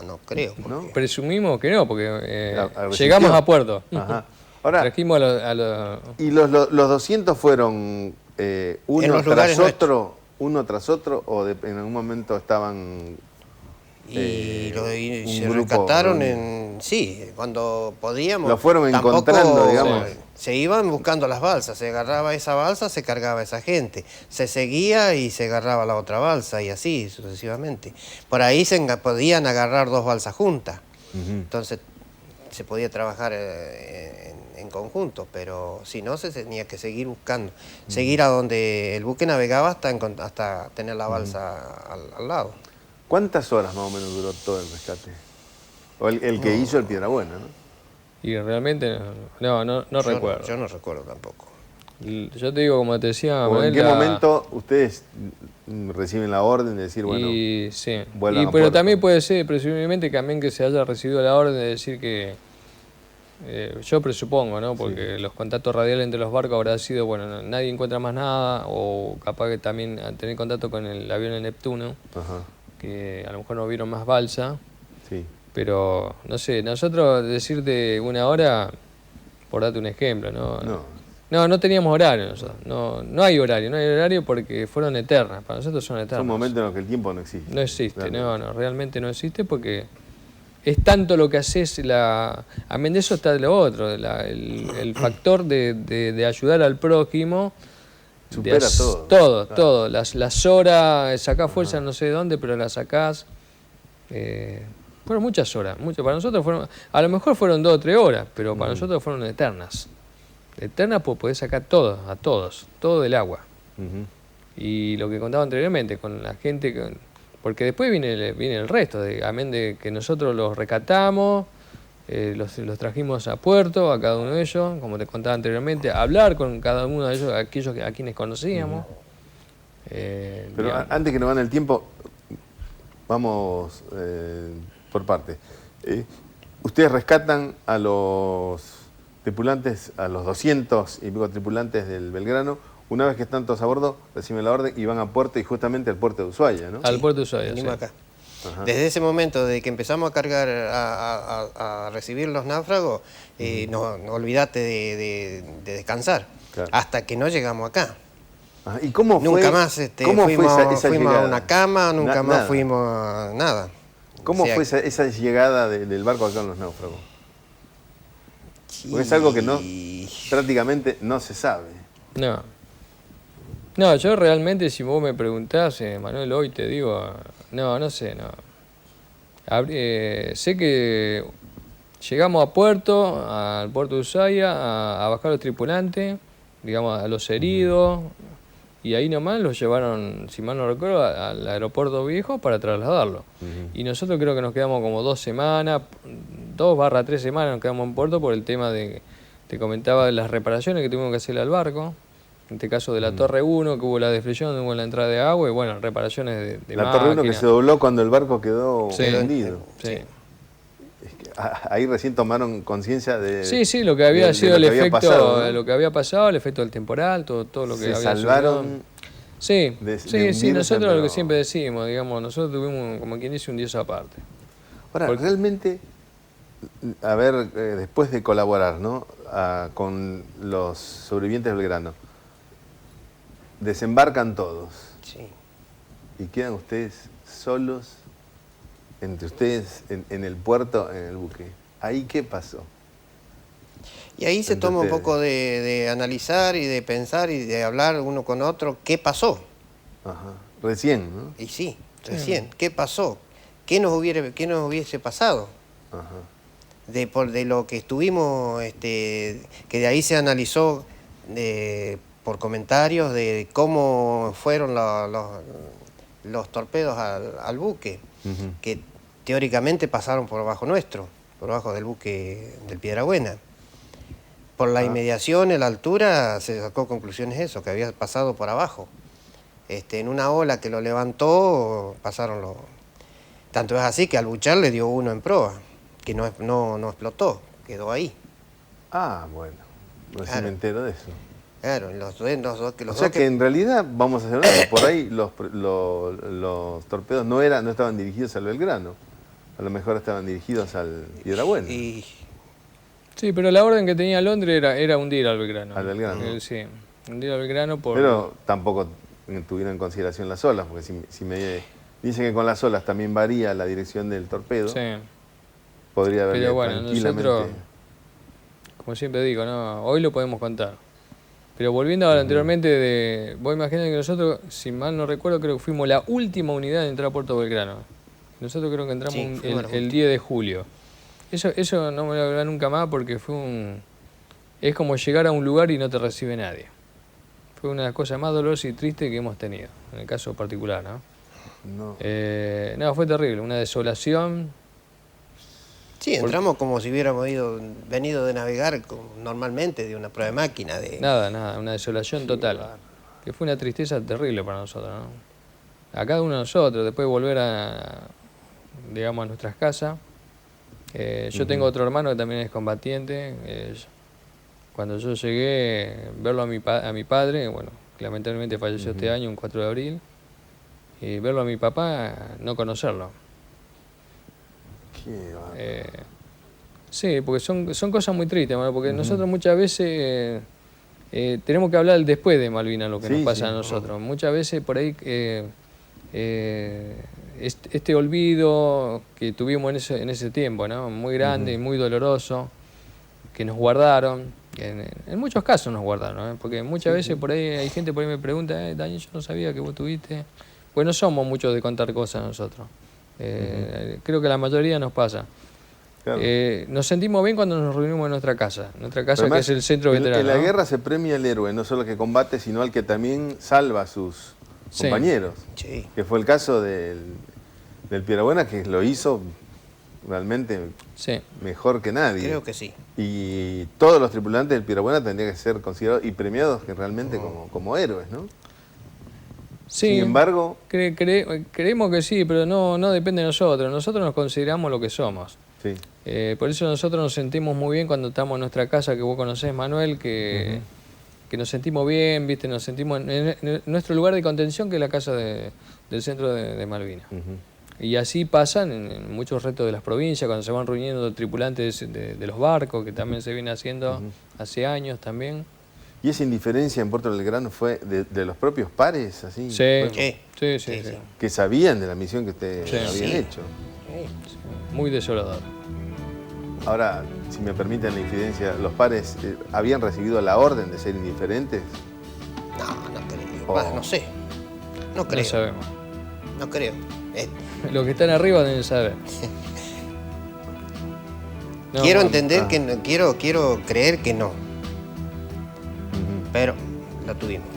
No creo. ¿No? Presumimos que no, porque ¿resistió? llegamos a puerto. Ajá. Ahora, trajimos a los... ¿y los 200 fueron uno tras otro o en algún momento estaban... Y se grupo rescataron reunido? sí, cuando podíamos. Lo fueron encontrando, digamos. Se iban buscando las balsas, se agarraba esa balsa, se cargaba esa gente. Se seguía y se agarraba la otra balsa y así sucesivamente. Por ahí podían agarrar 2 balsas juntas. Entonces se podía trabajar en conjunto, pero si no se tenía que seguir buscando. Seguir a donde el buque navegaba hasta tener la balsa al lado. ¿Cuántas horas más o menos duró todo el rescate? O el que hizo el Piedrabuena, ¿no? Y realmente no recuerdo. Yo no recuerdo tampoco. Yo te digo, como te decía, ¿O en qué momento ustedes reciben la orden de decir, bueno, y, sí. vuelvan a Pero puerto? también puede ser, presumiblemente, también que se haya recibido la orden de decir que... yo presupongo, ¿no? Porque los contactos radiales entre los barcos habrá sido, bueno, nadie encuentra más nada, o capaz que también tener contacto con el avión de Neptuno. Ajá. Que a lo mejor no vieron más balsa, pero no sé, nosotros decirte una hora, por darte un ejemplo, no teníamos horario nosotros, no hay horario porque fueron eternas, para nosotros son eternas. Son momentos en los que el tiempo no existe. No existe, realmente no existe porque es tanto lo que haces, amén de eso está lo otro, el factor de ayudar al prójimo. Supera todo. Todo. Las horas, sacás fuerza no sé de dónde, pero las sacás. Fueron muchas horas. Para nosotros fueron, a lo mejor fueron 2 o 3 horas, pero para nosotros fueron eternas. Eternas porque podés sacar todo del agua. Y lo que contaba anteriormente, con la gente, porque después viene el resto, amén de que nosotros los rescatamos, los trajimos a puerto, a cada uno de ellos, como te contaba anteriormente, hablar con cada uno de ellos, aquellos a quienes conocíamos. Pero antes que nos gane el tiempo, vamos por partes. Ustedes rescatan a los tripulantes, a los 200 y pico tripulantes del Belgrano. Una vez que están todos a bordo, reciben la orden y van a puerto, y justamente al puerto de Ushuaia, ¿no? Al puerto de Ushuaia, venimos acá. Desde ese momento, de que empezamos a cargar, a recibir los náufragos, no olvidate de descansar, hasta que no llegamos acá. ¿Y cómo fue? Nunca más ¿cómo fuimos llegada? a una cama, nunca más fuimos a nada. ¿Cómo fue esa llegada del barco acá en los náufragos? Porque es algo que prácticamente no se sabe. No, yo realmente, si vos me preguntás, Manuel, hoy te digo, no sé, no. Sé que llegamos al puerto de Ushuaia, a bajar los tripulantes, digamos, a los heridos, y ahí nomás los llevaron, si mal no recuerdo, al aeropuerto viejo para trasladarlo. Y nosotros creo que nos quedamos como 2 semanas, 2/3 semanas nos quedamos en puerto por el tema te comentaba de las reparaciones que tuvimos que hacerle al barco. En este caso de la Torre 1, que hubo la deflexión, hubo la entrada de agua y bueno, reparaciones de la Torre 1 que se dobló cuando el barco quedó hundido. Sí. Es que ahí recién tomaron conciencia de... Sí, lo que había sido el efecto, pasado, ¿no? Lo que había pasado, el efecto del temporal, todo lo que había salvaron. Sí, nosotros lo que siempre decimos, digamos, nosotros tuvimos, como quien dice, un Dios aparte. Ahora, realmente, a ver, después de colaborar, ¿no? Con los sobrevivientes del Belgrano, desembarcan todos. Sí. Y quedan ustedes solos, entre ustedes, en el puerto, en el buque. ¿Ahí qué pasó? Y ahí se toma un poco de analizar y de pensar y de hablar uno con otro qué pasó. Ajá. Recién, ¿no? Y sí, recién. ¿Qué pasó? ¿Qué nos hubiese pasado? Ajá. De lo que estuvimos, que de ahí se analizó por comentarios de cómo fueron los torpedos al buque, que teóricamente pasaron por abajo nuestro, por abajo del buque del Piedrabuena. Por la inmediación, en la altura, se sacó conclusiones eso, que había pasado por abajo. En una ola que lo levantó, pasaron los... Tanto es así que al buchar le dio uno en proa, que no explotó, quedó ahí. Ah, bueno. No sé si me entero de eso. Claro, O sea que en realidad, vamos a hacer una, por ahí los torpedos no estaban dirigidos al Belgrano. A lo mejor estaban dirigidos al Piedrabuena. Sí, pero la orden que tenía Londres era hundir al Belgrano. Al Belgrano. Sí, hundir al Belgrano por... Pero tampoco tuvieron en consideración las olas, porque si me dicen que con las olas también varía la dirección del torpedo, Sí. podría haber Pero bueno, tranquilamente... nosotros, como siempre digo, ¿no? Hoy lo podemos contar. Pero volviendo a anteriormente, vos imaginás que nosotros, si mal no recuerdo, creo que fuimos la última unidad en entrar a Puerto Belgrano. Nosotros creo que entramos el 10 de julio. Eso no me lo voy a olvidar nunca más porque es como llegar a un lugar y no te recibe nadie. Fue una de las cosas más dolorosas y tristes que hemos tenido, en el caso particular, ¿no? No, fue terrible, una desolación. Sí, entramos como si hubiéramos venido de navegar normalmente, de una prueba de máquina. Nada, una desolación total. Que fue una tristeza terrible para nosotros, ¿no? A cada uno de nosotros, después de volver a nuestras casas. Yo tengo otro hermano que también es combatiente. Cuando yo llegué, verlo a mi padre, bueno, lamentablemente falleció este año, un 4 de abril, y verlo a mi papá, no conocerlo. Sí, porque son cosas muy tristes, ¿no? Porque nosotros muchas veces tenemos que hablar después de Malvinas, lo que nos pasa a nosotros. Muchas veces por ahí este olvido que tuvimos en ese tiempo, ¿no? Muy grande y muy doloroso, que nos guardaron, en muchos casos nos guardaron, ¿no? Porque muchas veces por ahí hay gente por ahí me pregunta, Daniel, yo no sabía que vos tuviste. Pues no somos muchos de contar cosas nosotros. Creo que la mayoría nos pasa. Claro. Nos sentimos bien cuando nos reunimos en nuestra casa además, que es el centro veterano. En la guerra se premia al héroe, no solo al que combate, sino al que también salva a sus compañeros. Sí. Que fue el caso del Piedrabuena, que lo hizo realmente mejor que nadie. Creo que sí. Y todos los tripulantes del Piedrabuena tendrían que ser considerados y premiados realmente como héroes, ¿no? Sí, sin embargo... creemos que sí, pero no depende de nosotros. Nosotros nos consideramos lo que somos. Sí. Por eso nosotros nos sentimos muy bien cuando estamos en nuestra casa, que vos conocés, Manuel, que nos sentimos bien, ¿viste? Nos sentimos en nuestro lugar de contención, que es la casa del centro de Malvinas. Y así pasan en muchos retos de las provincias, cuando se van reuniendo tripulantes de los barcos, que también se viene haciendo hace años también. ¿Y esa indiferencia en Puerto Belgrano fue de los propios pares? Así, sí. Que sabían de la misión que ustedes habían hecho. Sí. Muy desolador. Ahora, si me permiten la infidencia, ¿los pares habían recibido la orden de ser indiferentes? No creo. No sé. No creo. No sabemos. No creo. Los que están arriba deben saber. Quiero entender que no, quiero creer que no. Pero la tuvimos.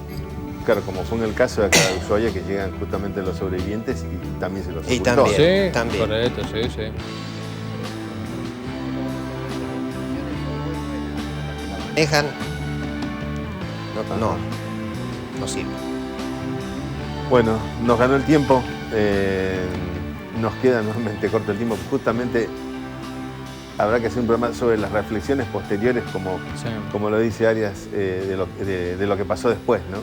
Claro, como fue en el caso de acá de Ushuaia, que llegan justamente los sobrevivientes y también se los ocultó. Y también, también. Correcto, sí. Dejan. No sirve. Bueno, nos ganó el tiempo. Nos queda nuevamente corto el tiempo. Justamente habrá que hacer un programa sobre las reflexiones posteriores, como lo dice Arias, de lo que pasó después, ¿no?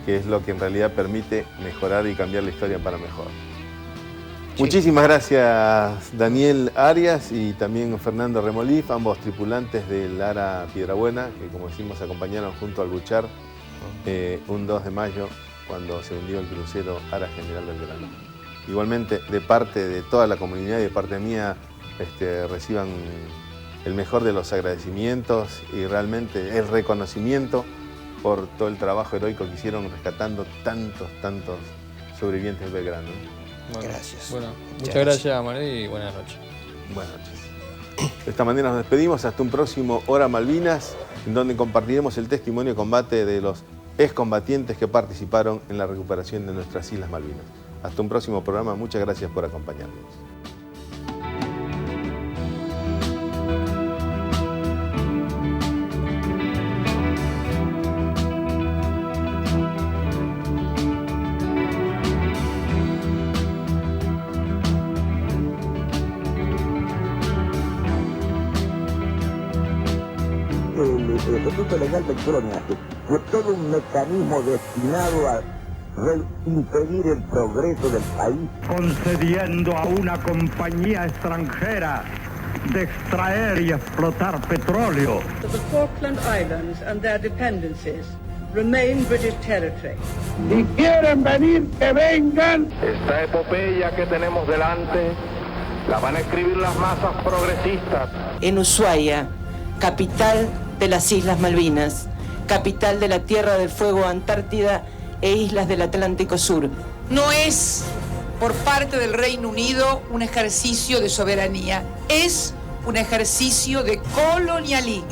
Que es lo que en realidad permite mejorar y cambiar la historia para mejor. Sí. Muchísimas gracias, Daniel Arias y también Fernando Remolif, ambos tripulantes del Ara Piedrabuena, que como decimos acompañaron junto al Buchar un 2 de mayo cuando se hundió el crucero Ara General Belgrano. Igualmente, de parte de toda la comunidad y de parte mía, reciban el mejor de los agradecimientos y realmente el reconocimiento por todo el trabajo heroico que hicieron rescatando tantos sobrevivientes del Belgrano. Bueno, gracias. Bueno, muchas gracias, Manuel, y buenas noches. Buenas noches. De esta manera nos despedimos hasta un próximo Hora Malvinas, en donde compartiremos el testimonio de combate de los excombatientes que participaron en la recuperación de nuestras Islas Malvinas. Hasta un próximo programa. Muchas gracias por acompañarnos. Estatuto Legal del Coloniaje fue todo un mecanismo destinado a impedir el progreso del país, concediendo a una compañía extranjera de extraer y explotar petróleo. The Falkland Islands and their dependencies remain British territory. Si quieren venir, que vengan. Esta epopeya que tenemos delante la van a escribir las masas progresistas. En Ushuaia, capital de las Islas Malvinas, capital de la Tierra del Fuego Antártida e islas del Atlántico Sur. No es por parte del Reino Unido un ejercicio de soberanía, es un ejercicio de colonialismo.